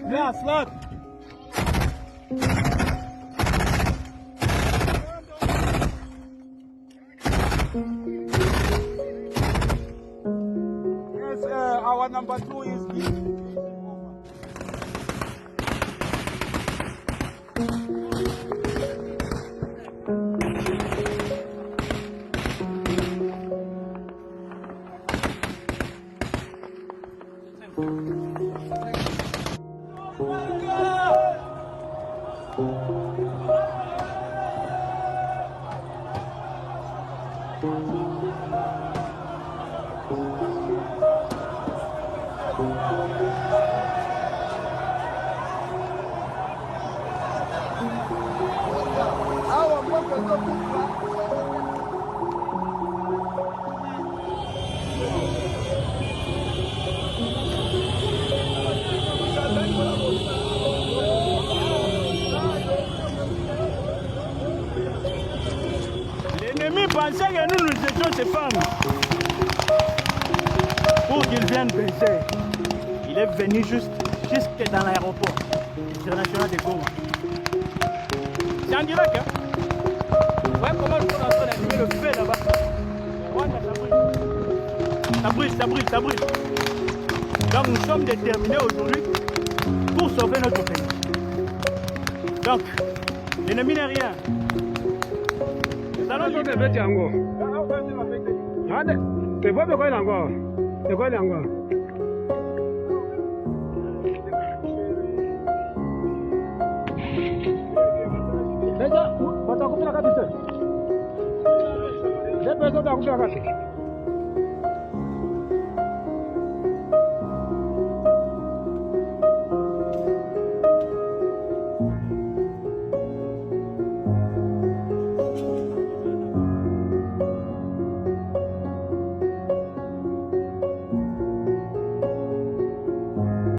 Yeah, slot. Yes, our number 2 is l'ennemi pensait que nous étions ses femmes pour qu'ils viennent baisser. Il est venu jusque dans l'aéroport international de Goma. C'est en direct, hein? Ouais, comment le monde en train d'allumer le feu là-bas? Ça brûle. Donc nous sommes déterminés aujourd'hui pour sauver notre pays. Donc, l'ennemi n'est rien. Nous allons dire... Déjà, watakuta kabisa. Ndio ndio